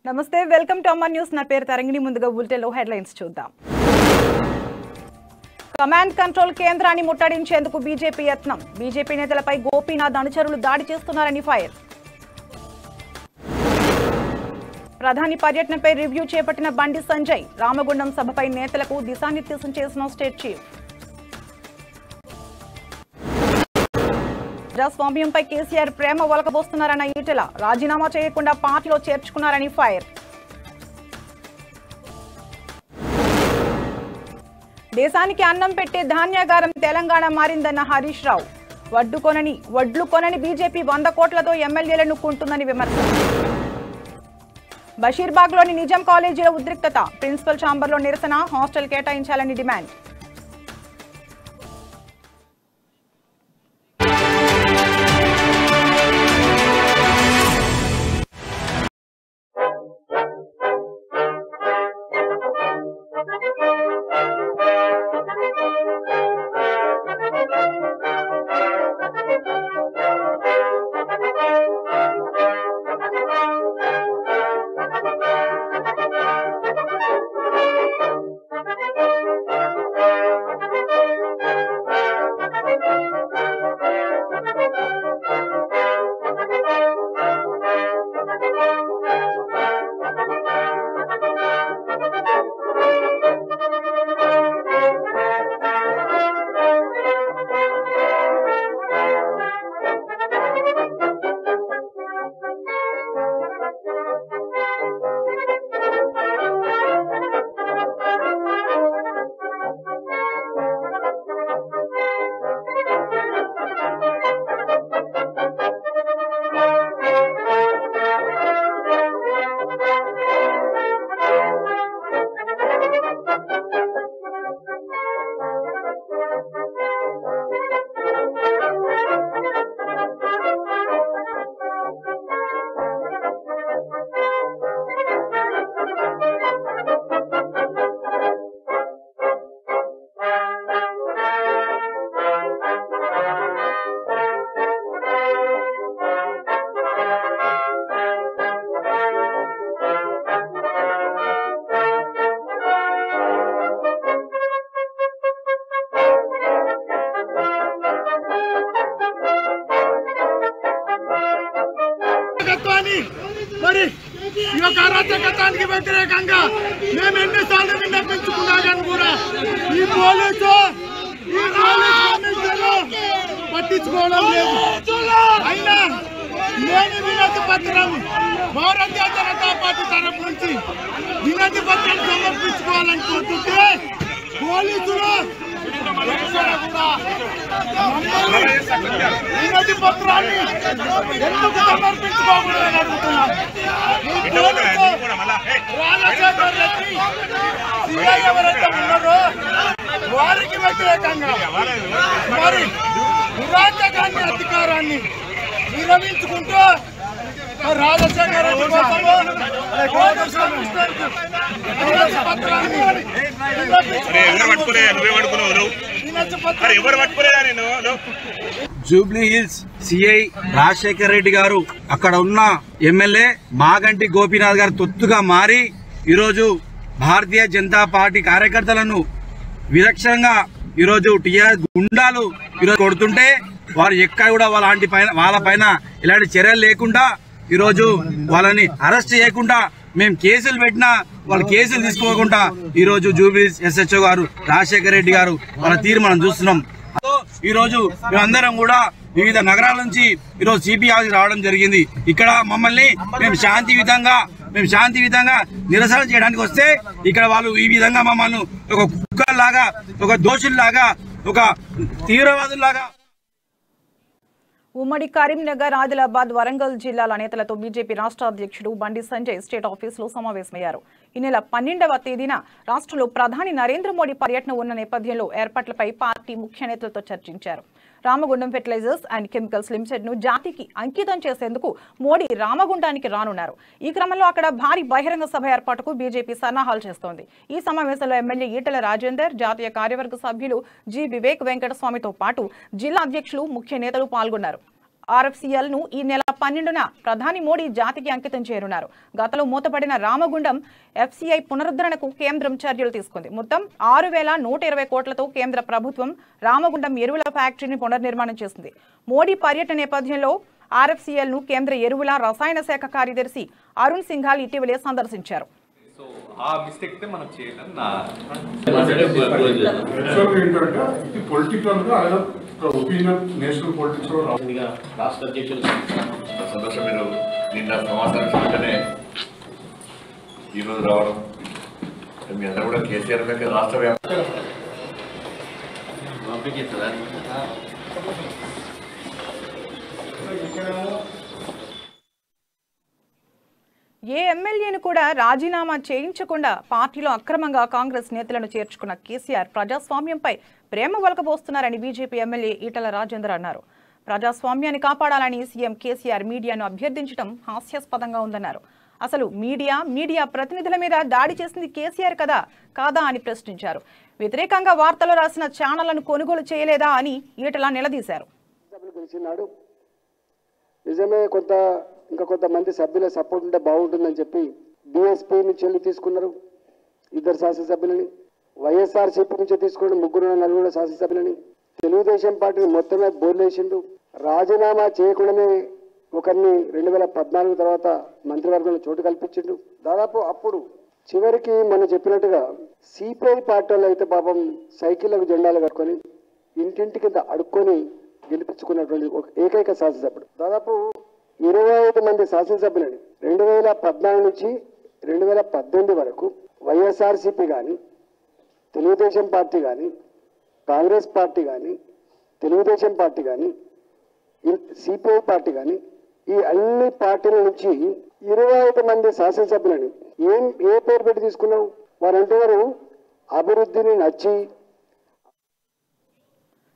నమస్తే welcome to Amar news. నా పేరు తరంగిణి. ముందుగా బులెటిన్లో హెడ్లైన్స్ చూద్దాం. కమాండ్ కంట్రోల్ కేంద్రాన్ని ముట్టడించేందుకు బీజేపీ యత్నం. బీజేపీ నేతలపై గోపీనాథ్ అనుచరులు దాడి చేస్తున్నారని ఫైర్. ప్రధాని పర్యటనపై రివ్యూ చేపట్టిన బండి సంజయ్. రామగుండం సభపై నేతలకు దిశానిర్దేశం చేసిన స్టేట్ చీఫ్. ప్రజాస్వామ్యంపై కేసీఆర్ ప్రేమ ఒలకబోస్తున్నారన్న ఈటెల. రాజీనామా చేయకుండా పార్టీలో చేర్చుకున్నారని ఫైర్. దేశానికి అన్నం పెట్టే ధాన్యాగారం తెలంగాణ మారిందన్న హరీష్ రావు. వడ్లు కొనని బీజేపీ 100 కోట్లతో ఎమ్మెల్యేలను కొంటుందని విమర్శ. బషీర్బాగ్లోని నిజాం కాలేజీలో ఉద్రిక్తత. ప్రిన్సిపల్ ఛాంబర్లో నిరసన. హాస్టల్ కేటాయించాలని డిమాండ్. మరి ఈ యొక్క అరాచకత్వానికి వ్యతిరేకంగా మేము ఎన్నిసార్లు విన్నపించుకున్నా కానీ కూడా ఈ పోలీసు పట్టించుకోవడం లేదు. అయినా నేను వినతి పత్రం భారతీయ జనతా పార్టీ తరఫు నుంచి వినతి పత్రం సమర్పించుకోవాలనుకుంటుంటే పోలీసులు వినతి పత్రాన్ని ఎందుకు సమర్పించుకోకూడదని అడుగుతున్నారు. రాజశేఖర్ రెడ్డి సీఐ ఎవరైతే ఉన్నారో వారికి వ్యతిరేకంగా మరి నిరాచకాన్ని అధికారాన్ని విరమించుకుంటూ రాజశేఖర్ రెడ్డి జూబ్లీ హిల్స్ సిఐ రాజశేఖర్ రెడ్డి గారు అక్కడ ఉన్న ఎమ్మెల్యే మాగంటి గోపీనాథ్ గారు తొత్తుగా మారి ఈరోజు భారతీయ జనతా పార్టీ కార్యకర్తలను విలక్షణంగా ఈరోజు టీఆర్ఎస్ గుండాలు ఈరోజు కొడుతుంటే వారు ఎక్కడ కూడా వాళ్ళ పైన ఇలాంటి చర్యలు లేకుండా ఈరోజు వాళ్ళని అరెస్ట్ చేయకుండా మేము కేసులు పెట్టినా వాళ్ళు కేసులు తీసుకోకుండా ఈరోజు జూబ్లీహిల్స్ ఎస్హెచ్ఓ గారు రాజశేఖర్ రెడ్డి గారు వాళ్ళ తీరు మనం చూస్తున్నాం. ఈ రోజు మేమందరం కూడా వివిధ నగరాల నుంచి ఈరోజు సిపి ఆఫీస్ రావడం జరిగింది. ఇక్కడ మమ్మల్ని మేము శాంతియుతంగా నిరసన చేయడానికి వస్తే ఇక్కడ వాళ్ళు ఈ విధంగా మమ్మల్ని ఒక కుక్కల్లాగా, ఒక దోషుల్లాగా, ఒక తీవ్రవాదుల్లాగా. ఉమ్మడి కరీంనగర్, ఆదిలాబాద్, వరంగల్ జిల్లాల నేతలతో బీజేపీ రాష్ట్ర అధ్యక్షుడు బండి సంజయ్ స్టేట్ ఆఫీసులో సమావేశమయ్యారు. ఈ నెల 12వ తేదీన రాష్ట్రంలో ప్రధాని నరేంద్ర మోడీ పర్యటన ఉన్న నేపథ్యంలో ఏర్పాట్లపై పార్టీ ముఖ్య నేతలతో చర్చించారు. Ramagundam fertilisers and chemicals limited ను జాతికి అంకితం చేసేందుకు మోడీ రామగుండానికి రానున్నారు. ఈ క్రమంలో అక్కడ భారీ బహిరంగ సభ ఏర్పాటుకు బీజేపీ సన్నాహాలు చేస్తోంది. ఈ సమావేశంలో ఎమ్మెల్యే ఈటెల రాజేందర్, జాతీయ కార్యవర్గ సభ్యులు జి వివేక్ వెంకటస్వామితో పాటు జిల్లా అధ్యక్షులు, ముఖ్య నేతలు పాల్గొన్నారు. RFCL ను ఈ నెల 12న ప్రధాని మోడీ జాతికి అంకితం చేయనున్నారు. గతంలో మూతపడిన రామగుండం FCI పునరుద్ధరణకు కేంద్రం చర్యలు తీసుకుంది. మొత్తం 6,120 కోట్లతో కేంద్ర ప్రభుత్వం రామగుండం ఎరువుల ఫ్యాక్టరీని పునర్నిర్మాణం చేసింది. మోడీ పర్యటన నేపథ్యంలో RFCL ను కేంద్ర ఎరువుల రసాయన శాఖ కార్యదర్శి అరుణ్ సింఘాల్ ఇటీవలే సందర్శించారు. ఆ మిస్టేక్ మనం చేయడం నా పొలిటికల్ గా ఆయన ఒపీనియన్ నేషనల్ పొలిటిక్స్ లో రాష్ట్ర అధ్యక్షులు సంతోషం. మీరు నిన్న సమాచారం వెంటనే ఈరోజు రావడం మీ అందరూ కూడా కేసీఆర్ మీద రాష్ట్ర వ్యాప్తంగా ఏ ఎమ్మెల్యేను కూడా రాజీనామా చేయించకుండా పార్టీలో అక్రమంగా కాంగ్రెస్ నేతలను చేర్చుకున్న కేసీఆర్ ప్రజాస్వామ్యంపై ప్రేమ ఒలకబోస్తున్నారని బీజేపీ ఎమ్మెల్యే ఈటల రాజేందర్ అన్నారు. ప్రజాస్వామ్యాన్ని కాపాడాలని సీఎం కేసీఆర్ మీడియాను అభ్యర్థించడం హాస్యాస్పదంగా ఉందన్నారు. అసలు మీడియా ప్రతినిధుల మీద దాడి చేసింది కేసీఆర్ కాదా అని ప్రశ్నించారు. వ్యతిరేకంగా వార్తలు రాసిన ఛానళ్లను కొనుగోలు చేయలేదా అని ఈటల నిలదీశారు. నిజమే కొంతమంది సభ్యుల సపోర్ట్ ఉంటే బాగుంటుందని చెప్పి బీఎస్పీ నుంచి వెళ్ళి తీసుకున్నారు 2 శాసనసభ్యులని, వైఎస్ఆర్సీపీ నుంచి తీసుకున్న 3-4 శాసనసభ్యులని, తెలుగుదేశం పార్టీని మొత్తమే బోర్లేసిండు. రాజీనామా చేయకుండానే ఒకరిని 2014 తర్వాత మంత్రివర్గంలో చోటు కల్పించిండు. దాదాపు అప్పుడు చివరికి మనం చెప్పినట్టుగా సిపిఐ పార్టీ వాళ్ళు అయితే పాపం సైకిళ్లకు జెండాలు కట్టుకొని ఇంటింటికి అడుక్కొని గెలిపించుకున్నటువంటి ఒక ఏకైక శాసనసభ్యుడు. దాదాపు 25 మంది శాసనసభ్యులని 2014 నుంచి 2018 వరకు వైఎస్ఆర్సీపీ కానీ, తెలుగుదేశం పార్టీ కానీ, కాంగ్రెస్ పార్టీ కానీ, తెలుగుదేశం పార్టీ కానీ, సిపిఐ పార్టీ కానీ, ఈ అన్ని పార్టీల నుంచి 25 మంది శాసనసభ్యులని ఏ పేరు పెట్టి తీసుకున్నావు? వారు అంటున్నారు అభివృద్ధిని నచ్చి.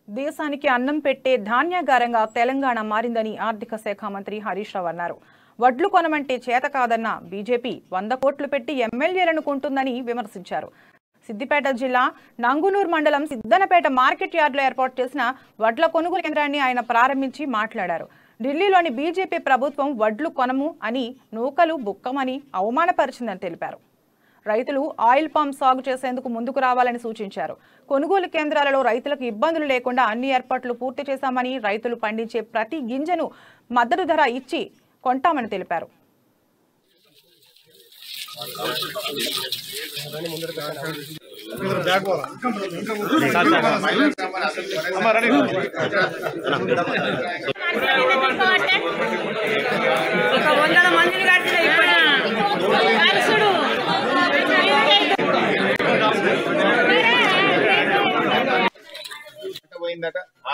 దేశానికి అన్నం పెట్టే ధాన్యాగారంగా తెలంగాణ మారిందని ఆర్థిక శాఖ మంత్రి హరీష్ రావు అన్నారు. వడ్లు కొనమంటే చేత కాదన్న బీజేపీ 100 కోట్లు పెట్టి ఎమ్మెల్యేలను కొంటుందని విమర్శించారు. సిద్దిపేట జిల్లా నంగునూరు మండలం సిద్దనపేట మార్కెట్ యార్డులో ఏర్పాటు చేసిన వడ్ల కొనుగోలు కేంద్రాన్ని ఆయన ప్రారంభించి మాట్లాడారు. ఢిల్లీలోని బీజేపీ ప్రభుత్వం వడ్లు కొనము అని నూకలు బుక్కమని అవమానపరిచిందని తెలిపారు. రైతులు ఆయిల్ పామ్ సాగు చేసేందుకు ముందుకు రావాలని సూచించారు. కొనుగోలు కేంద్రాలలో రైతులకు ఇబ్బందులు లేకుండా అన్ని ఏర్పాట్లు పూర్తి చేశామని, రైతులు పండించే ప్రతి గింజను మద్దతు ధర ఇచ్చి కొంటామని తెలిపారు.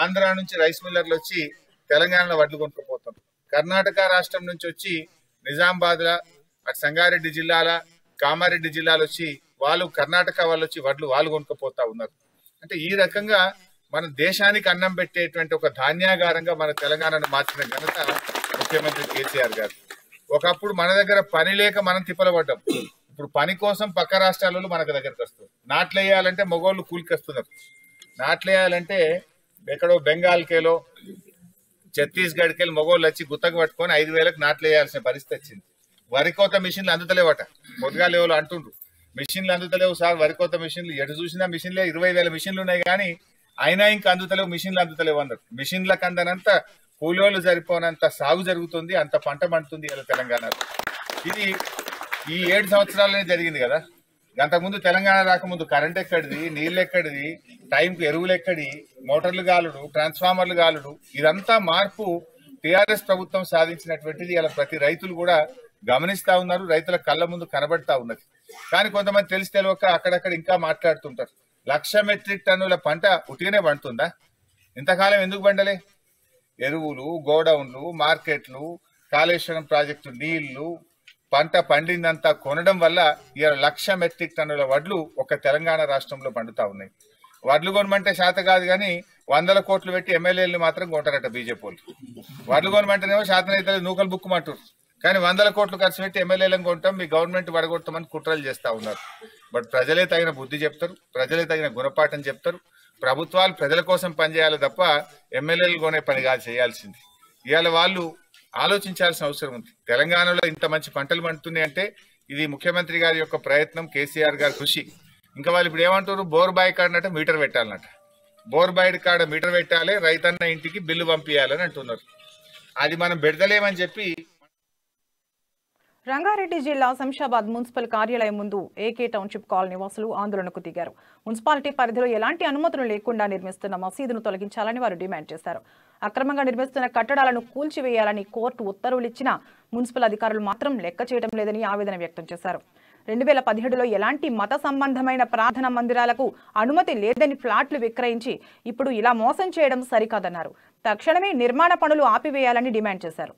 ఆంధ్ర నుంచి రైస్ మిల్లర్లు వచ్చి తెలంగాణలో వడ్లు కొనుక్కపోతాం. కర్ణాటక రాష్ట్రం నుంచి వచ్చి నిజామాబాద్ అటు సంగారెడ్డి జిల్లాల, కామారెడ్డి జిల్లాలో వచ్చి వాళ్ళు కర్ణాటక వాళ్ళు వచ్చి వడ్లు వాళ్ళు కొనుక్కపోతా ఉన్నారు. అంటే ఈ రకంగా మన దేశానికి అన్నం పెట్టేటువంటి ఒక ధాన్యాగారంగా మన తెలంగాణను మార్చిన ఘనత ముఖ్యమంత్రి కేసీఆర్ గారు. ఒకప్పుడు మన దగ్గర పని లేక మనం తిప్పలపడ్డాం. ఇప్పుడు పని కోసం పక్క రాష్ట్రాలలో మనకు దగ్గరకు వస్తుంది. నాట్లు వేయాలంటే మగోళ్ళు కూలికి వస్తున్నారు. నాట్లు వేయాలంటే ఎక్కడో బెంగాల్కేలో ఛత్తీస్గఢ్కి వెళ్ళి మగోళ్ళు వచ్చి గుత్తకు పట్టుకొని 5,000కి నాట్లు వేయాల్సిన పరిస్థితి వచ్చింది. వరికోత మిషన్లు అందుతలేవట. పొద్దుగా లేవులు అంటుండ్రు మిషన్లు అందుతలేవు సార్, వరికోత మిషన్లు ఎటు చూసినా మిషన్లే 20,000 మిషన్లు ఉన్నాయి కానీ అయినా ఇంకా అందుతలేవు, మిషన్లు అందుతలేవు అన్నారు. మిషన్లకు అందనంత కూలీలు సరిపోనంత సాగు జరుగుతుంది, అంత పంట పండుతుంది ఇలా తెలంగాణలో. ఇది ఈ 7 సంవత్సరాలనే జరిగింది కదా. అంతకుముందు తెలంగాణ రాకముందు కరెంట్ ఎక్కడిది, నీళ్ళు ఎక్కడిది, టైంకు ఎరువులు ఎక్కడి, మోటార్లు గాలుడు, ట్రాన్స్ఫార్మర్లు గాలుడు, ఇదంతా మార్పు టీఆర్ఎస్ ప్రభుత్వం సాధించినటువంటిది. ఇలా ప్రతి రైతులు కూడా గమనిస్తా ఉన్నారు, రైతుల కళ్ళ ముందు కనబడతా ఉన్నది. కానీ కొంతమంది తెలిసి తెలియక అక్కడక్కడ ఇంకా మాట్లాడుతుంటారు. 1,00,000 మెట్రిక్ టన్నుల పంట ఉట్టిగానే పండుతుందా? ఇంతకాలం ఎందుకు పండలే? ఎరువులు, గోడౌన్లు, మార్కెట్లు, కాళేశ్వరం ప్రాజెక్టు నీళ్లు, పంట పండిందంతా కొనడం వల్ల ఇలా 1,00,000 మెట్రిక్ టన్నుల వడ్లు ఒక తెలంగాణ రాష్ట్రంలో పండుతా ఉన్నాయి. వడ్లు కొనమంటే శాత కాదు కానీ 100 కోట్లు పెట్టి ఎమ్మెల్యేలు మాత్రం కొంటారట బీజేపీ వాళ్ళు. వడ్లు కొనమంటేనేమో శాతనైతే నూకలు బుక్కుమంటారు, కానీ 100 కోట్లు ఖర్చు పెట్టి ఎమ్మెల్యేలను కొంటాం, మీ గవర్నమెంట్ వడగొడతామని కుట్రలు చేస్తా ఉన్నారు. బట్ ప్రజలే తగిన బుద్ధి చెప్తారు, ప్రజలే తగిన గుణపాఠం చెప్తారు. ప్రభుత్వాలు ప్రజల కోసం పనిచేయాలి తప్ప ఎమ్మెల్యేలు కొనే పని కాదు చేయాల్సింది. ఇవాళ వాళ్ళు ఆలోచించాల్సిన అవసరం ఉంది. తెలంగాణలో ఇంత మంచి పంటలు పండుతున్నాయి అంటే ఇది ముఖ్యమంత్రి గారి యొక్క ప్రయత్నం, కేసీఆర్ గారి కృషి. ఇంకా వాళ్ళు ఇప్పుడు ఏమంటారు, బోర్ బాయ్ కాడనట మీటర్ పెట్టాలన్నట. బోర్ బాయ్ కాడ మీటర్ పెట్టాలి, రైతన్న ఇంటికి బిల్లు పంపించాలని అంటున్నారు. అది మనం పెడతలేమని చెప్పి రంగారెడ్డి జిల్లా శంషాబాద్ మున్సిపల్ కార్యాలయం ముందు ఏకే టౌన్షిప్ కాలనీ వాసులు ఆందోళనకు దిగారు. మున్సిపాలిటీ పరిధిలో ఎలాంటి అనుమతులు లేకుండా నిర్మిస్తున్న మసీదును తొలగించాలని వారు డిమాండ్ చేశారు. అక్రమంగా నిర్మిస్తున్న కట్టడాలను కూల్చివేయాలని కోర్టు ఉత్తర్వులు ఇచ్చినా మున్సిపల్ అధికారులు మాత్రం లెక్క చేయడం లేదని ఆవేదన వ్యక్తం చేశారు. 2017లో ఎలాంటి మత సంబంధమైన ప్రార్థనా మందిరాలకు అనుమతి లేదని ఫ్లాట్లు విక్రయించి ఇప్పుడు ఇలా మోసం చేయడం సరికాదన్నారు. తక్షణమే నిర్మాణ పనులు ఆపివేయాలని డిమాండ్ చేశారు.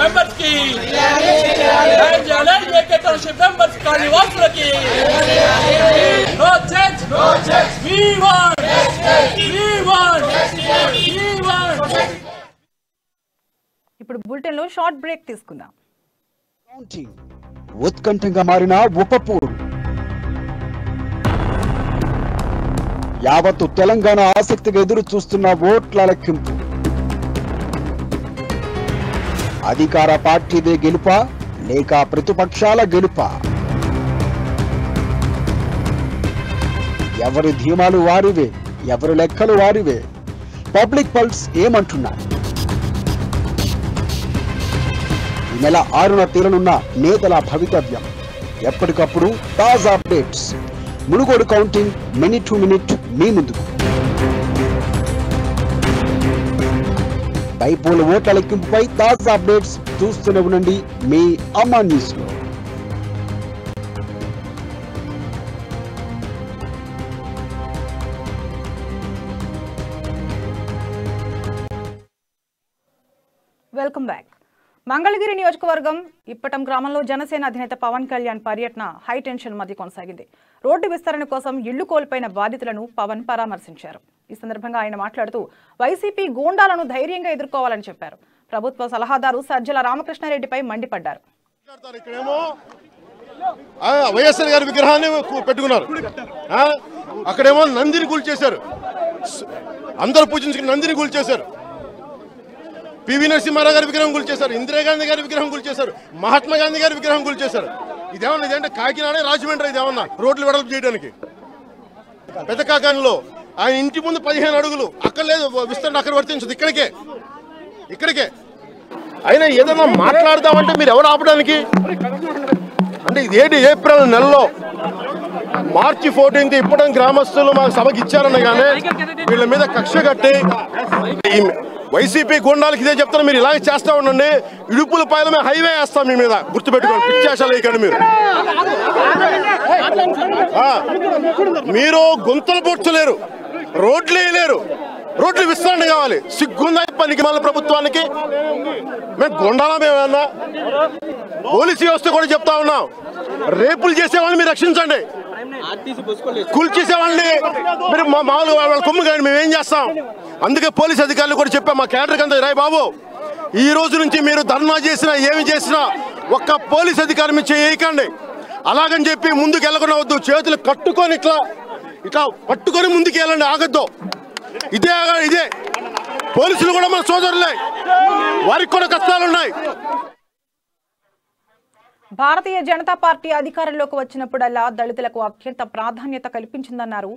members ki AK township members colony వాసులకి no change we want ఇప్పుడు బులెటిన్ లో షార్ట్ బ్రేక్ తీసుకుందాం. ఉత్కంఠంగా మారిన ఉపపూర్ యావత్తు తెలంగాణ ఆసక్తిగా ఎదురు చూస్తున్న ఓట్ల లెక్కింపు. అధికార పార్టీదే గెలుపా లేక ప్రతిపక్షాల గెలుపా? ఎవరి ధీమాలు వారివే, ఎవరి లెక్కలు వారివే. పబ్లిక్ పల్స్ ఏమంటున్నారు? ఈ నెల 6న తేలనున్న నేతల భవితవ్యం. ఎప్పటికప్పుడు తాజా updates. Munugode counting minute to minute మీ ముందుకు. బైపోల్ ఓట్ల లెక్కింపుపై తాజా అప్డేట్స్ చూస్తూనే ఉండండి మీ అమ్మా న్యూస్ లో. Welcome back. మంగళగిరి నియోజకవర్గం ఇప్పటం గ్రామంలో జనసేన అధినేత పవన్ కళ్యాణ్ పర్యటన హై టెన్షన్ మధ్య కొనసాగింది. రోడ్డు విస్తరణ కోసం ఇళ్లు కోల్పోయిన బాధితులను పవన్ పరామర్శించారు. ఈ సందర్భంగా ఆయన మాట్లాడుతూ వైసీపీ గూండాలను ధైర్యంగా ఎదుర్కోవాలని చెప్పారు. ప్రభుత్వ సలహాదారు సజ్జల రామకృష్ణారెడ్డిపై మండిపడ్డారు. వైఎస్ఆర్ గారి విగ్రహాన్ని పెట్టుకున్నారు, అక్కడేమో నందిని కూల్చేశారు, అందరూ పూజించుకుని నందిని కూల్చేశారు. పివి నరసింహారావు గారి విగ్రహం కూల్చేశారు, ఇందిరాగాంధీ గారి విగ్రహం కూల్చేశారు, మహాత్మా గాంధీ గారి విగ్రహం కూల్చేశారు. ఇదేమన్నా ఇదంటే కాకినాడ రాజమండ్రి ఇదేమన్నా రోడ్లు వెడల్పు చేయడానికి? పెద్ద కాకానిలో ఆయన ఇంటి ముందు 15 అడుగులు అక్కడ లేదు విస్తరణ, అక్కడ వర్తించదు, ఇక్కడికే. అయినా ఏదైనా మాట్లాడదామంటే మీరు ఎవరు ఆపడానికి? అంటే ఇదేంటి ఏప్రిల్ నెలలో మార్చి 14 ఇప్పటి గ్రామస్తులు మా సభకి ఇచ్చారన్న కానీ వీళ్ళ మీద కక్ష కట్టి వైసీపీ గుండాలకి ఇదే చెప్తాను, మీరు ఇలాగే చేస్తా ఉండండి, ఇడుపుల పైన మేము హైవే వేస్తాం మీ మీద, గుర్తుపెట్టుకోండి. పిచ్చేషాలు ఇక్కడ మీరు గుంతలు పొడ్చలేరు, రోడ్లు వేయలేరు, రోడ్లు విస్తరణ కావాలి. సిగ్గుందా పనికి మళ్ళీ ప్రభుత్వానికి? మేము గుండాలా మేమన్నా? పోలీసు వ్యవస్థ కూడా చెప్తా ఉన్నాం, రేపులు చేసేవాళ్ళని మీరు రక్షించండి, కూల్చేసేవాళ్ళని మీరు మామూలుగా వాళ్ళ కొమ్ము కానీ మేమేం చేస్తాం? అందుకే పోలీస్ అధికారులు కూడా చెప్పాం, మా క్యాడర్ అంతా రాయ్ బాబు, ఈ రోజు నుంచి మీరు ధర్నా చేసినా ఏమి చేసినా ఒక్క పోలీస్ అధికారి మీరు చేయకండి, అలాగని చెప్పి ముందుకు వెళ్ళకుండా వద్దు, చేతులు కట్టుకొని ఇట్లా పట్టుకొని ముందుకు వెళ్ళండి, ఆగద్దు. ఇదే పోలీసులు కూడా మన సోదరులే, వారికి కూడా కష్టాలున్నాయి. భారతీయ జనతా పార్టీ అధికారంలోకి వచ్చినప్పుడల్లా దళితులకు అత్యంత ప్రాధాన్యత కల్పించిందన్నారు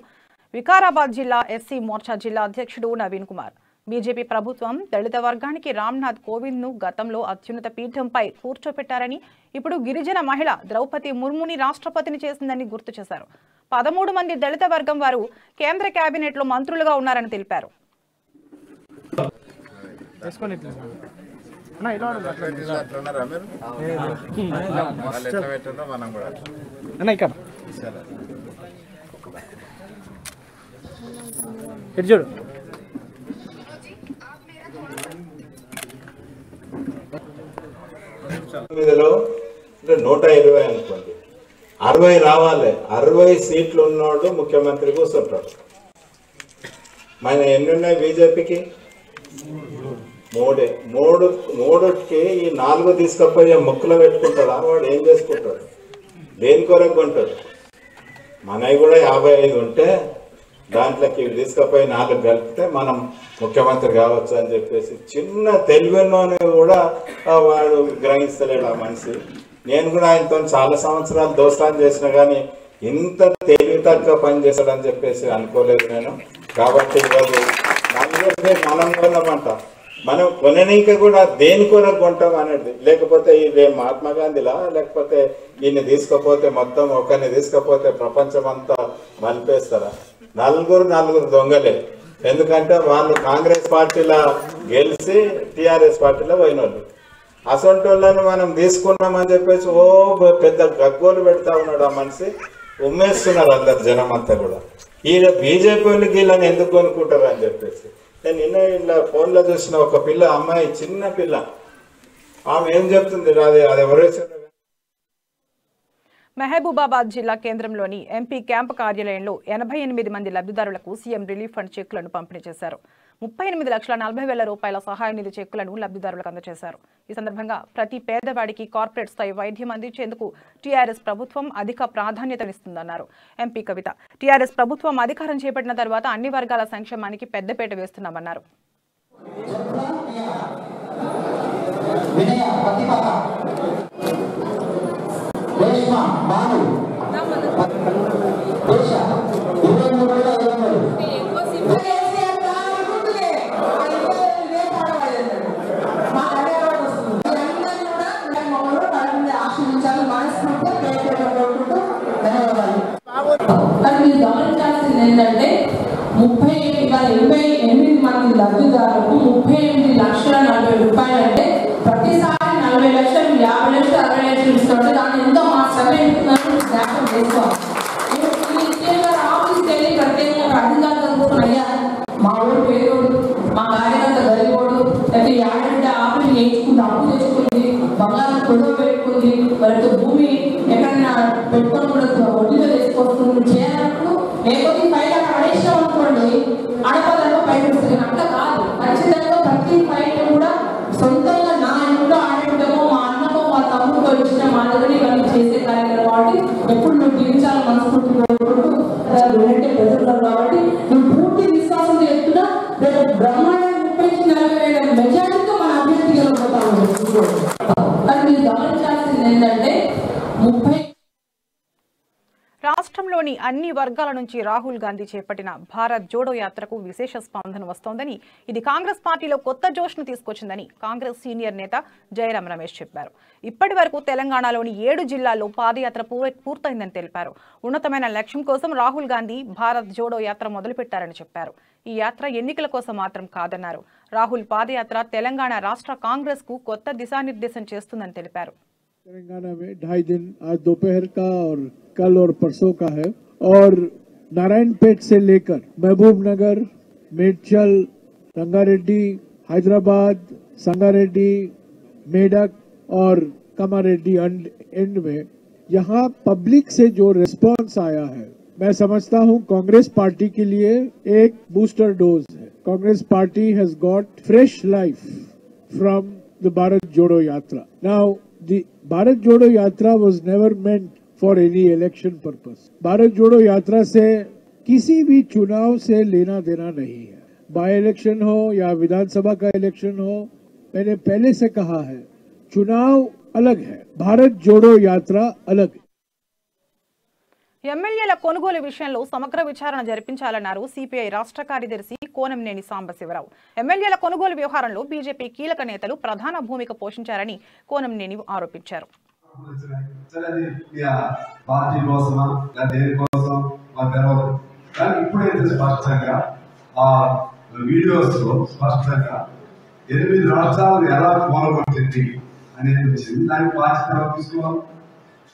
వికారాబాద్ జిల్లా ఎస్సీ మోర్చా జిల్లా అధ్యక్షుడు నవీన్ కుమార్. బీజేపీ ప్రభుత్వం దళిత వర్గానికి రామ్నాథ్ కోవింద్ ను గతంలో అత్యున్నత పీఠంపై కూర్చోపెట్టారని, ఇప్పుడు గిరిజన మహిళ ద్రౌపది ముర్ముని రాష్ట్రపతిని చేసిందని గుర్తు చేశారు. 13 మంది దళిత వర్గం వారు కేంద్ర కేబినెట్ లో మంత్రులుగా ఉన్నారని తెలిపారు. చూడు 120 అనుకోండి, 60 రావాలి. 60 సీట్లు ఉన్నోడు ముఖ్యమంత్రి కూర్చుంటాడు. మన ఎన్ని ఉన్నాయి బీజేపీకి? 3. మూడుకి ఈ 4 తీసుకపోయి ముక్కులో పెట్టుకుంటాడా? వాడు ఏం చేసుకుంటాడు? దేని కొరకు కొంటాడు? మనవి కూడా 55 ఉంటే దాంట్లోకి తీసుకపోయి 4 కలిపితే మనం ముఖ్యమంత్రి కావచ్చు అని చెప్పేసి చిన్న తెలివిలోనే కూడా వాడు గ్రహిస్తలేడు ఆ మనిషి. నేను కూడా ఆయనతో చాలా సంవత్సరాలు దోస్తాన్ని చేసిన కానీ ఇంత తెలివి తక్కువ పని చేశాడని చెప్పేసి అనుకోలేదు నేను. కాబట్టి ఈరోజు మనం కొన్నామంట, మనం కొననీక కూడా దేని కొరకు కొంటాం అనేది. లేకపోతే ఇది మహాత్మా గాంధీలా, లేకపోతే ఈయన్ని తీసుకపోతే మొత్తం ఒకరిని తీసుకపోతే ప్రపంచం అంతా మలిపేస్తారా? నలుగురు దొంగలే. ఎందుకంటే వాళ్ళు కాంగ్రెస్ పార్టీలో గెలిచి టీఆర్ఎస్ పార్టీలో పోయినోళ్ళు. అసొంటి వాళ్ళని మనం తీసుకున్నామని చెప్పేసి ఓ పెద్ద గగ్గోలు పెడతా ఉన్నాడు ఆ మనిషి. ఉమ్మేస్తున్నారు అందరు జనం అంతా కూడా. ఈయన బీజేపీ వాళ్ళకి వీళ్ళని ఎందుకు కొనుక్కుంటారు అని చెప్పేసి. నేను నిన్న ఇలా ఫోన్లో చూసిన ఒక పిల్ల, అమ్మాయి, చిన్న పిల్ల, ఆమె ఏం చెప్తుంది, అది ఎవరైతే మహబూబాబాద్ జిల్లా కేంద్రంలోని ఎంపీ క్యాంపు కార్యాలయంలో 88 మంది లబ్ధిదారులకు సీఎం రిలీఫ్ ఫండ్ చెక్కులను పంపిణీ చేశారు. 38,40,000 రూపాయల సహాయ నిధి చెక్కులను లబ్ధిదారులకు అందజేశారు. ఈ సందర్భంగా ప్రతి పేదవాడికి కార్పొరేట్ స్థాయి వైద్యం అందించేందుకు టీఆర్ఎస్ ప్రభుత్వం అధిక ప్రాధాన్యతనిస్తుందన్నారు ఎంపీ కవిత. టీఆర్ఎస్ ప్రభుత్వం అధికారం చేపట్టిన తర్వాత అన్ని వర్గాల సంక్షేమానికి పెద్దపీట వేస్తున్నామన్నారు. గమనించాల్సింది ఏంటంటే 88 మంది లబ్ధిదారులకు 38,40,000 రూపాయలు అంటే ప్రతిసారి 40 లక్షలు, 50 లక్షలు, 60 లక్షలు ఇస్తుంటే దాన్ని ఎంతో మా సభ్యులు జ్ఞాపకం చేసుకోవాలి. ఆఫీస్కి వెళ్ళి ప్రత్యేకంగా అధికారులు చూసుకుని, మా ఊరు పేదోడు, మా కార్యకర్త గరిబోడు, లేకపోతే ఆడబిడ్డ ఆఫీస్ చేయించుకుంది, అప్పు తెచ్చుకుంది, బంగారం కొడుకు పెట్టుకుంది, వాళ్ళతో భూమి ఎక్కడైనా పెట్టుకొని కూడా ఒడ్డుగా తీసుకొస్తుంది చేయాలన్నప్పుడు, లేకపోతే పైన పడేసాం అనుకోండి ఆడపదాల్లో పైన వస్తుంది. అట్లా కాదు, ఖచ్చితంగా ప్రతి పైన కూడా సొంతంగా నా ఇంట్లో ఆడబిడ్డమో, మా అన్నమో, మా తమ్ముడితో ఇచ్చిన మా దగ్గర ఇవన్నీ చేసే కార్యక్రమం కాబట్టి ఎప్పుడు నువ్వు జీవించాలని మనస్ఫూర్తి కోరుకుంటూ ప్రజలు కాబట్టి నువ్వు పూర్తి విశ్వాసం చేస్తున్నా రేపు బ్రహ్మాండ 30,40,000 మెజారిటీతో మన అభ్యర్థి గెలవబోతాము. కానీ మీరు గమనించాల్సింది ఏంటంటే రాష్ట్రంలోని అన్ని వర్గాల నుంచి రాహుల్ గాంధీ చేపట్టిన భారత్ జోడో యాత్రకు విశేష స్పందన వస్తోందని, ఇది కాంగ్రెస్ పార్టీలో కొత్త జోష్ను తీసుకొచ్చిందని కాంగ్రెస్ సీనియర్ నేత జయరాం రమేష్ చెప్పారు. ఇప్పటి వరకు తెలంగాణలోని 7 జిల్లాల్లో పాదయాత్ర పూర్తయిందని తెలిపారు. ఉన్నతమైన లక్ష్యం కోసం రాహుల్ గాంధీ భారత్ జోడో యాత్ర మొదలుపెట్టారని చెప్పారు. ఈ యాత్ర ఎన్నికల కోసం మాత్రం కాదన్నారు. రాహుల్ పాదయాత్ర తెలంగాణ రాష్ట్ర కాంగ్రెస్ కు కొత్త దిశానిర్దేశం చేస్తుందని తెలిపారు. तेलंगाना में 2.5 दिन आज दोपहर का और कल और परसों का है, और नारायणपेट से लेकर महबूबनगर, मेडचल, रंगारेड्डी, हैदराबाद, संगारेड्डी, मेडक और कामारेड्डी एंड में यहाँ पब्लिक से जो रिस्पांस आया है, मैं समझता हूँ कांग्रेस पार्टी के लिए एक बूस्टर डोज है. Congress party has got fresh life from the Bharat जोड़ो यात्रा. Now the Bharat Jodo Yatra was never meant for any election purpose. Bharat Jodo Yatra से किसी भी चुनाव से लेना देना नहीं है. बाय इलेक्शन हो या विधानसभा का इलेक्शन हो, मैंने पहले से कहा है, चुनाव अलग है, भारत जोड़ो यात्रा अलग है. ఎమ్మెల్యేల కొనుగోలు విషయంలో సమగ్ర విచారణ జరిపించాలన్నారు సిపిఐ రాష్ట్ర కార్యదర్శి కోనంనేని సాంబశివరావు. ఎమ్మెల్యేల కొనుగోలు వ్యవహారంలో బీజేపీ కీలక నేతలు ప్రధాన భూమిక పోషించారని కోనంనేని ఆరోపించారు.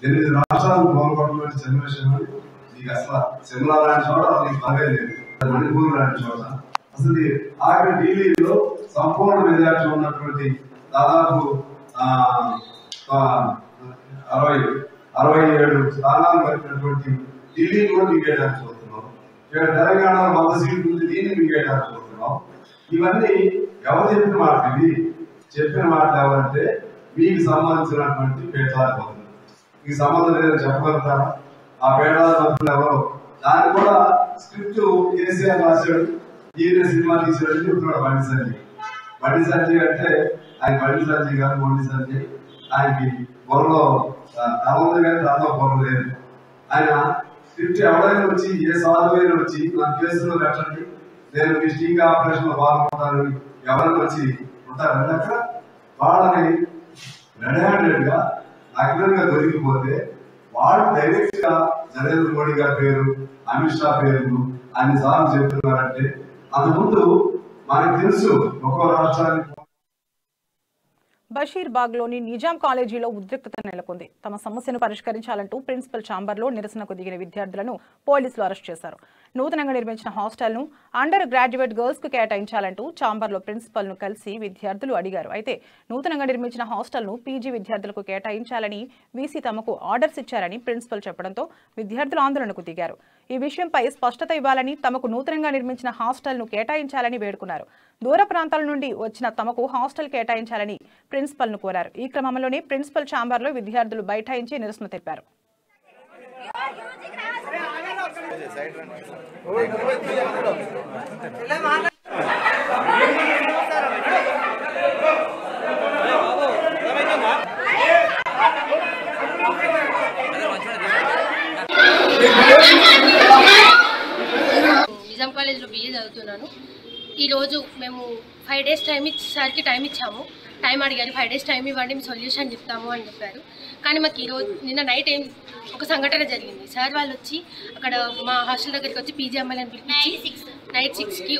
ఎనిమిది రాష్ట్రాలు పాల్గొన్నటువంటి సన్నివేశం నీకు అసలు సిమ్లా లాంటి చోట నీకు బాగా లేదు, మణిపూర్ లాంటి చోట అసలు ఆఖరి ఢిల్లీలో సంపూర్ణ మెజార్టీ ఉన్నటువంటి దాదాపు 67 స్థానాలు కలిగినటువంటి ఢిల్లీ కూడా మింగేయడానికి చూస్తున్నాం. ఇక్కడ తెలంగాణలో 100 సీట్లు ఉంది, దీన్ని మింగేయడానికి చూస్తున్నాం. ఇవన్నీ ఎవరు చెప్పిన మాటలు? ఇవి చెప్పిన మాటలు ఎవరంటే మీకు సంబంధించినటువంటి పేదవాళ్ళు. మీకు సంబంధం లేదని చెప్పగలుగుతారా? ఆ పేదవాళ్ళు ఎవరు? దాన్ని కూడా స్క్రిప్ట్ కేసీఆర్ రాశాడు, ఈయన సినిమా తీసాడు చెప్తున్నాడు బండి సంజయ్. బండి సంజయ్ అంటే ఆయన బండి సంజయ్ కాదు, మొండి సంజయ్. ఆయనకి బొరలో తమ్ముడు కానీ తనలో బొర లేదు. ఆయన స్క్రిప్ట్ ఎవరైనా వచ్చి ఏ సాధువైనా వచ్చి నా కేసులో కట్టండి, నేను మీ స్టింగ్ ఆపరేషన్ లో పాల్గొంటానని ఎవరైనా వచ్చి ఉంటారండి. అక్కడ వాళ్ళని రెడ్ హ్యాండెడ్ గా అగ్నంగా దొరికిపోతే వాళ్ళు డైరెక్ట్ గా నరేంద్ర మోడీ గారి పేరు, అమిత్ షా పేరు అన్ని సార్లు చెప్తున్నారంటే అంతకుముందు మనకు తెలుసు ఒక్కో రాష్ట్రానికి. బషీర్బాగ్లోని నిజాం కాలేజీలో ఉద్రిక్తత నెలకొంది. తమ సమస్యను పరిష్కరించాలంటూ ప్రిన్సిపల్ ఛాంబర్లో నిరసనకు దిగిన విద్యార్థులను పోలీసులు అరెస్ట్ చేశారు. నూతనంగా నిర్మించిన హాస్టల్ను అండర్ గ్రాడ్యుయేట్ గర్ల్స్ కు కేటాయించాలంటూ ఛాంబర్లో ప్రిన్సిపల్ ను కలిసి విద్యార్థులు అడిగారు. అయితే నూతనంగా నిర్మించిన హాస్టల్ను పీజీ విద్యార్థులకు కేటాయించాలని వీసీ తమకు ఆర్డర్స్ ఇచ్చారని ప్రిన్సిపల్ చెప్పడంతో విద్యార్థులు ఆందోళనకు దిగారు. ఈ విషయంపై స్పష్టత ఇవ్వాలని, తమకు నూతనంగా నిర్మించిన హాస్టల్ను కేటాయించాలని వేడుకున్నారు. దూర ప్రాంతాల నుండి వచ్చిన తమకు హాస్టల్ కేటాయించాలని ప్రిన్సిపల్ ను కోరారు. ఈ క్రమంలోనే ప్రిన్సిపల్ ఛాంబర్లో విద్యార్థులు బైఠాయించి నిరసన తెలిపారు. నిజాం కాలేజ్లో బిఏ చదువుతున్నాను. ఈరోజు మేము 5 days సార్కి టైం ఇచ్చాము. టైం అడిగారు, 5 days టైం ఇవ్వండి, మేము సొల్యూషన్ చెప్తాము అని చెప్పారు. కానీ మాకు ఈరోజు నిన్న నైట్ ఒక సంఘటన జరిగింది. సార్ వాళ్ళు వచ్చి అక్కడ మా హాస్టల్ దగ్గరికి వచ్చి పీజీ అమ్మాయిని పిలిపించి నైట్ 6కి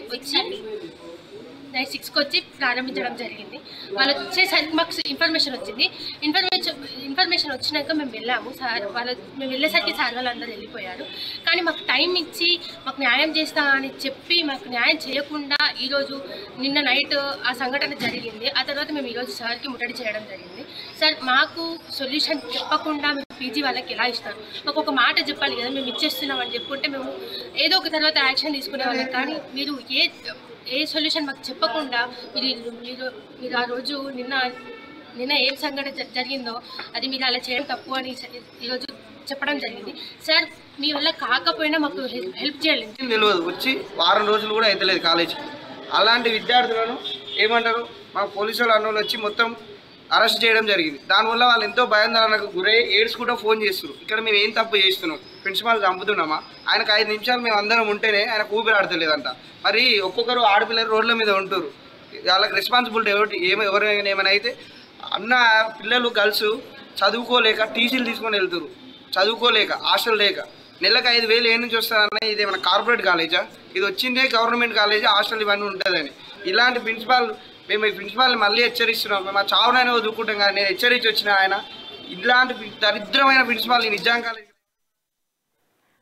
వచ్చి ప్రారంభించడం జరిగింది. వాళ్ళు వచ్చేసరికి మాకు ఇన్ఫర్మేషన్ వచ్చింది. ఇన్ఫర్మేషన్ వచ్చినాక మేము వెళ్ళాము. మేము వెళ్ళేసరికి సార్ వాళ్ళందరూ వెళ్ళిపోయారు. కానీ మాకు టైం ఇచ్చి మాకు న్యాయం చేస్తా అని చెప్పి మాకు న్యాయం చేయకుండా ఈరోజు నిన్న నైట్ ఆ సంఘటన జరిగింది. ఆ తర్వాత మేము ఈరోజు సార్కి ముట్టడి చేయడం జరిగింది. సార్ మాకు సొల్యూషన్ చెప్పకుండా మేము పీజీ వాళ్ళకి ఎలా ఇస్తారు? మాకు ఒక మాట చెప్పాలి కదా, మేము ఇచ్చేస్తున్నాం అని చెప్పుకుంటే మేము ఏదో ఒక తర్వాత యాక్షన్ తీసుకునే వాళ్ళం. కానీ మీరు ఏ సొల్యూషన్ మాకు చెప్పకుండా మీరు ఆ రోజు నిన్న ఏం సంఘటన జరిగిందో అది మీరు అలా చేయడం తప్పు అని ఈరోజు చెప్పడం జరిగింది. సార్ మీ వల్ల కాకపోయినా మాకు హెల్ప్ చేయాలి. తెలియదు, వచ్చి వారం రోజులు కూడా అవుతలేదు కాలేజీకి. అలాంటి విద్యార్థులను ఏమంటారు, మా పోలీసు వాళ్ళు అన్నోళ్ళు వచ్చి మొత్తం అరెస్ట్ చేయడం జరిగింది. దానివల్ల వాళ్ళు ఎంతో భయాందోళనకు గురై ఏడ్చుకుంటూ ఫోన్ చేస్తున్నారు. ఇక్కడ మేము ఏం తప్పు చేస్తున్నాం? ప్రిన్సిపాల్ చంపుతున్నామా? ఆయనకు 5 నిమిషాలు మేము అందరం ఉంటేనే ఆయనకు ఊపిరి ఆడతలేదంట. మరి ఒక్కొక్కరు ఆడపిల్లలు రోడ్ల మీద ఉంటారు, వాళ్ళకి రెస్పాన్సిబిలిటీ ఎవరైనా ఏమైనా అయితే అన్న పిల్లలు గర్ల్స్ చదువుకోలేక టీసీలు తీసుకొని వెళ్తారు, చదువుకోలేక హాస్టల్ లేక. నెలకు 5,000 ఏ నుంచి వస్తారన్న? ఇది ఏమైనా కార్పొరేట్ కాలేజా? ఇది వచ్చిందే గవర్నమెంట్ కాలేజా, హాస్టల్ ఇవన్నీ ఉంటుందని. ఇలాంటి మేము ఈ ప్రిన్సిపాల్ని మళ్ళీ హెచ్చరిస్తున్నాం. మేము ఆ చావునైనా వదులుకుంటాం కానీ నేను హెచ్చరించి వచ్చిన ఆయన ఇలాంటి దరిద్రమైన ప్రిన్సిపాల్ నిజాం కాలేజ్.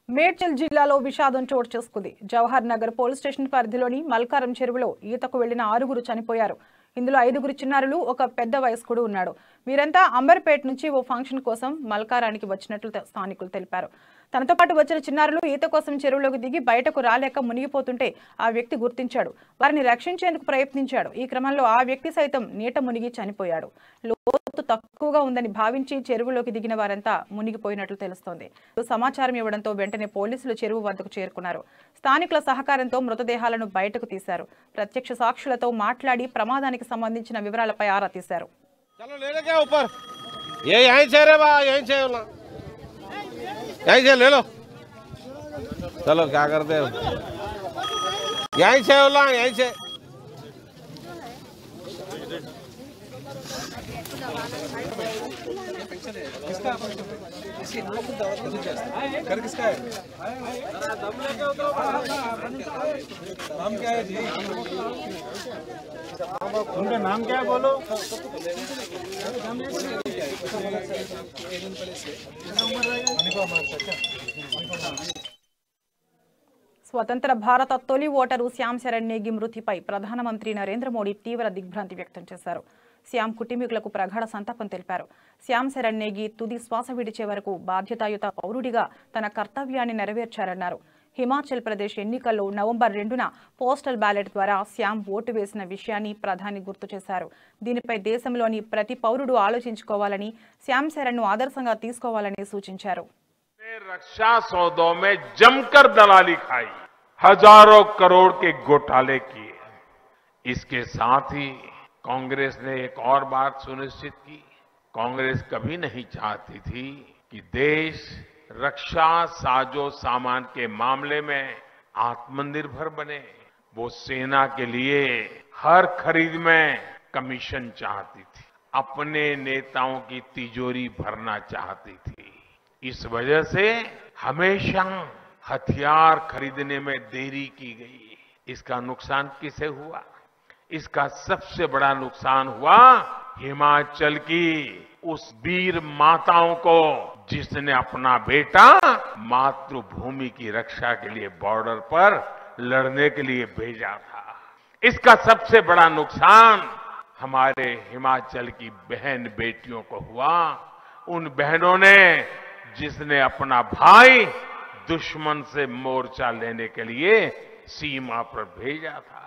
మేడ్చల్ జిల్లాలో విషాదం చోటు చేసుకుంది. జవహర్ నగర్ పోలీస్ స్టేషన్ పరిధిలోని మల్కారం చెరువులో ఈతకు వెళ్లిన 6 చనిపోయారు. ఇందులో 5 చిన్నారులు, ఒక పెద్ద వయస్కుడు ఉన్నాడు. వీరంతా అంబర్పేట నుంచి ఓ ఫంక్షన్ కోసం మల్కారానికి వచ్చినట్లు స్థానికులు తెలిపారు. తనతో పాటు వచ్చిన చిన్నారులు ఈత కోసం చెరువులోకి దిగి బయటకు రాలేక మునిగిపోతుంటే ఆ వ్యక్తి గుర్తించాడు. వారిని రక్షించేందుకు ప్రయత్నించాడు. ఈ క్రమంలో ఆ వ్యక్తి సైతం నీట మునిగి చనిపోయాడు. లోతు తక్కువగా ఉందని భావించి చెరువులోకి దిగిన వారంతా మునిగిపోయినట్లు తెలుస్తోంది. సమాచారం ఇవ్వడంతో వెంటనే పోలీసులు చెరువు వద్దకు చేరుకున్నారు. స్థానికుల సహకారంతో మృతదేహాలను బయటకు తీశారు. ప్రత్యక్ష సాక్షులతో మాట్లాడి ప్రమాదానికి సంబంధించిన వివరాలపై ఆరా తీశారు. यहीं से ले लो, चलो क्या करते हो, यहीं से बोला, यहीं से घर किसका है? नाम क्या है जी? उनका नाम क्या है बोलो? స్వతంత్ర భారత తొలి ఓటరు శ్యామ్ చరణ్ నేగి మృతిపై ప్రధానమంత్రి నరేంద్ర మోడీ తీవ్ర దిగ్భ్రాంతి వ్యక్తం చేశారు. శ్యామ్ కుటుంబీకులకు ప్రగాఢ సంతాపం తెలిపారు. శ్యామ్ శరణ్ నేగి తుది శ్వాస విడిచే వరకు బాధ్యతాయుత పౌరుడిగా తన కర్తవ్యాన్ని నెరవేర్చారన్నారు. హిమాచల్ ప్రదేశ్ ఎన్నికల్లో నవంబర్ 2న పోస్టల్ బ్యాలెట్ ద్వారా శ్యామ్ ఓటు వేసిన విషయాన్ని ప్రధాని గుర్తు చేశారు. దీనిపై దేశంలోని ప్రతి పౌరుడు ఆలోచించుకోవాలని, శ్యామ్ శరణ్ను ఆదర్శంగా తీసుకోవాలని సూచించారు. रक्षा सौदों में जमकर दलाली खाई, हजारों करोड़ के घोटाले किए। इसके साथ ही कांग्रेस ने एक और बात सुनिश्चित की। कांग्रेस कभी नहीं चाहती थी कि देश रक्षा साजो सामान के मामले में आत्मनिर्भर बने। वो सेना के लिए हर खरीद में कमीशन चाहती थी, अपने नेताओं की तिजोरी भरना चाहती थी। इस वजह से हमेशा हथियार खरीदने में देरी की गई। इसका नुकसान किसे हुआ? इसका सबसे बड़ा नुकसान हुआ हिमाचल की उस वीर माताओं को जिसने अपना बेटा मातृभूमि की रक्षा के लिए बॉर्डर पर लड़ने के लिए भेजा था। इसका सबसे बड़ा नुकसान हमारे हिमाचल की बहन बेटियों को हुआ। उन बहनों ने जिसने अपना भाई दुश्मन से मोर्चा लेने के लिए सीमा पर भेजा था।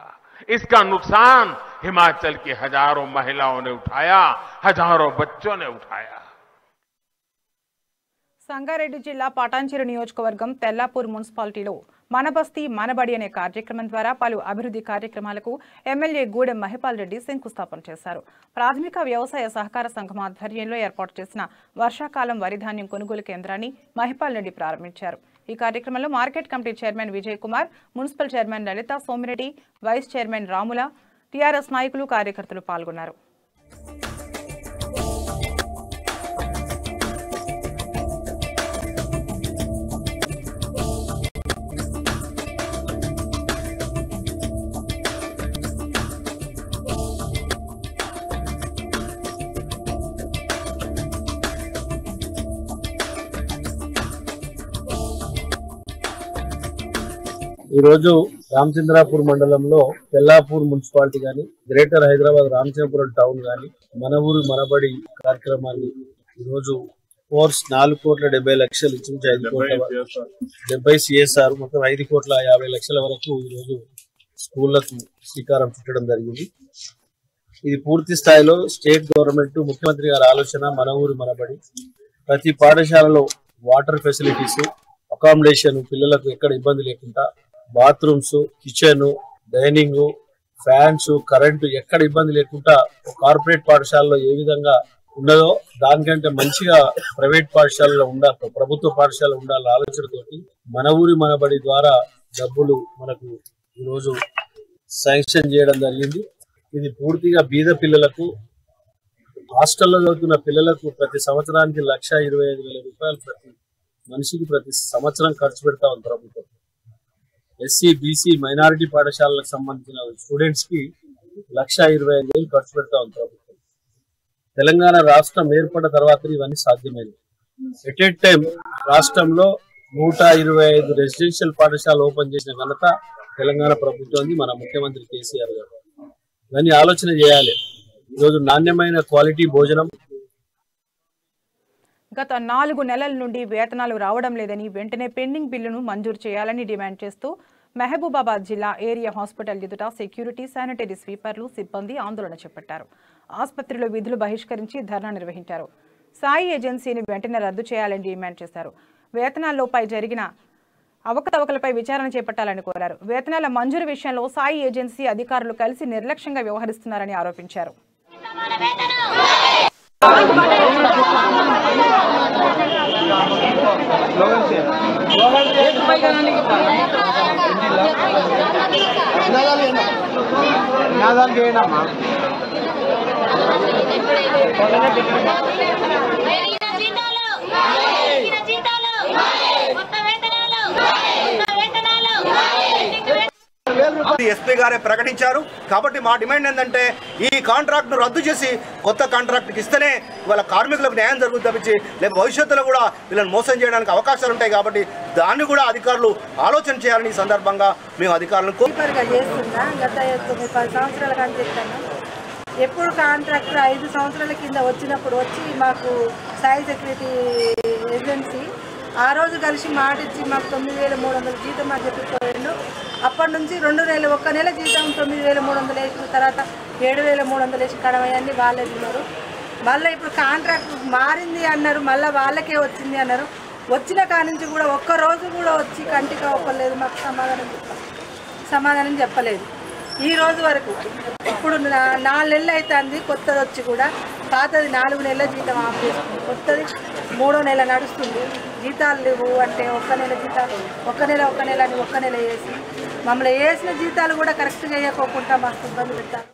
इसका नुकसान हिमाचल की हजारों महिलाओं ने उठाया, हजारों बच्चों ने उठाया। సంగారెడ్డి జిల్లా పటాన్చెరు నియోజకవర్గం తెల్లాపూర్ మున్సిపాలిటీలో మన బస్తీ మనబడి అనే కార్యక్రమం ద్వారా పలు అభివృద్ధి కార్యక్రమాలకు ఎమ్మెల్యే గూడెం మహిపాల్ రెడ్డి శంకుస్థాపన చేశారు. ప్రాథమిక వ్యవసాయ సహకార సంఘం ఆధ్వర్యంలో ఏర్పాటు చేసిన వర్షాకాలం వరి ధాన్యం కొనుగోలు కేంద్రాన్ని మహిపాల్ రెడ్డి ప్రారంభించారు. ఈ కార్యక్రమంలో market committee chairman Vijay Kumar, municipal chairman Lalitha Somireddy, vice chairman Ramula, TRS నాయకులు, కార్యకర్తలు పాల్గొన్నారు. ఈ రోజు రామచంద్రాపూర్ మండలంలో తెల్లాపూర్ మున్సిపాలిటీ గాని, గ్రేటర్ హైదరాబాద్ రామచంద్రపురం టౌన్ గాని మన ఊరు మనబడి కార్యక్రమాన్ని ఈ రోజు ఫోర్స్ 4,70,00,000 ఇచ్చి 5 కోట్ల 70 CSR మొత్తం 5,50,00,000 వరకు ఈ రోజు స్కూళ్లకు శ్రీకారం చుట్టడం జరిగింది. ఇది పూర్తి స్థాయిలో స్టేట్ గవర్నమెంట్ ముఖ్యమంత్రి గారి ఆలోచన. మన ఊరు మనబడి ప్రతి పాఠశాలలో వాటర్ ఫెసిలిటీస్, అకామిడేషన్, పిల్లలకు ఎక్కడ ఇబ్బంది లేకుండా bathrooms, kitchen, dining, fans, current ఎక్కడ ఇబ్బంది లేకుండా కార్పొరేట్ పాఠశాలలో ఏ విధంగా ఉన్నదో దానికంటే మంచిగా ప్రైవేట్ పాఠశాలలో ఉండాలి, ప్రభుత్వ పాఠశాల ఉండాలన్న ఆలోచనతోటి మన ఊరి మనబడి ద్వారా డబ్బులు మనకు ఈరోజు శాంక్షన్ చేయడం జరిగింది. ఇది పూర్తిగా బీద పిల్లలకు, హాస్టల్లో చదువుతున్న పిల్లలకు ప్రతి సంవత్సరానికి 1,25,000 రూపాయలు ప్రతి మనిషికి ప్రతి సంవత్సరం ఖర్చు పెడతా ఉంది ప్రభుత్వం. ఎస్సీ, బీసీ, మైనారిటీ పాఠశాలకు సంబంధించిన స్టూడెంట్స్ కి 1,25,000 ఖర్చు పెడతా ఉంది ప్రభుత్వం. తెలంగాణ రాష్ట్రం ఏర్పడిన తర్వాత ఇవన్నీ సాధ్యమైంది. ఎట్ ఏ టైం రాష్ట్రంలో 125 రెసిడెన్షియల్ పాఠశాల ఓపెన్ చేసిన ఘనత తెలంగాణ ప్రభుత్వం, మన ముఖ్యమంత్రి కేసీఆర్ గారు. ఇవన్నీ ఆలోచన చేయాలి. ఈరోజు నాణ్యమైన క్వాలిటీ భోజనం. గత 4 నెలల నుండి వేతనాలు రావడం లేదని, వెంటనే పెండింగ్ బిల్లును మంజూరు చేయాలని డిమాండ్ చేస్తూ మహబూబాబాద్ జిల్లా ఏరియా హాస్పిటల్ ఎదుట సెక్యూరిటీ, శానిటరీ స్వీపర్లు, సిబ్బంది ఆందోళన చేపట్టారు. ఆసుపత్రిలో విధులు బహిష్కరించి ధర్నా నిర్వహించారు. సాయి ఏజెన్సీని వెంటనే రద్దు చేయాలని డిమాండ్ చేశారు. వేతనాల్లోపై జరిగిన అవకతవకలపై విచారణ చేపట్టాలని కోరారు. వేతనాల మంజూరు విషయంలో సాయి ఏజెన్సీ అధికారులు కలిసి నిర్లక్ష్యంగా వ్యవహరిస్తున్నారని ఆరోపించారు. ఎస్పీ గారే ప్రకటించారు. కాబట్టి మా డిమాండ్ ఏంటంటే ఈ కాంట్రాక్ట్ ను రద్దు చేసి కొత్త కాంట్రాక్ట్ ఇస్తేనే ఇవాళ కార్మికులకు న్యాయం జరుగుతుంది తప్పించి లేక భవిష్యత్తులో కూడా వీళ్ళని మోసం చేయడానికి అవకాశాలు ఉంటాయి. కాబట్టి దాన్ని కూడా అధికారులు ఆలోచన చేయాలని ఈ సందర్భంగా మేము అధికారులను చేస్తున్నా. గత 9-10 సంవత్సరాలుగా అనిపిస్తాను. ఎప్పుడు కాంట్రాక్టర్ 5 సంవత్సరాల కింద వచ్చినప్పుడు వచ్చి మాకు సాయి సెక్యూరిటీ ఏజెన్సీ ఆ రోజు కలిసి మాట ఇచ్చి మాకు 9,300 జీతం అని చెప్పిపోయాడు. అప్పటి నుంచి 2 నెలలు 1 నెల జీతం 9,300 వేసిన తర్వాత 7,300 వేసి కడమయ్యండి వాళ్ళే ఉన్నారు. మళ్ళీ ఇప్పుడు కాంట్రాక్ట్ మారింది అన్నారు, మళ్ళీ వాళ్ళకే వచ్చింది అన్నారు. వచ్చిన కాడి నుంచి కూడా ఒక్కరోజు కూడా వచ్చి కంటికి అవ్వలేదు, మాకు సమాధానం చెప్పలేదు ఈ రోజు వరకు. ఇప్పుడు 4 నెలలు అవుతుంది కొత్తది వచ్చి కూడా, పాతది 4 నెలల జీతం ఆఫ్ చేసుకుంది, కొత్తది 3వ నెల నడుస్తుంది. జీతాలు లేవు అంటే 1 నెల జీతాలు 1 నెల అని 1 నెల వేసి మమ్మల్ని వేసిన జీతాలు కూడా కరెక్ట్గా వేయకోకుండా మస్తు ఇబ్బంది పెట్టారు.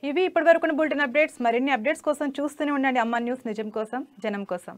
ఇవి ఇప్పటివరకు బులెటిన్ అప్డేట్స్. మరిన్ని అప్డేట్స్ కోసం చూస్తూనే ఉండండి అమ్మ న్యూస్, నిజం కోసం జనం కోసం.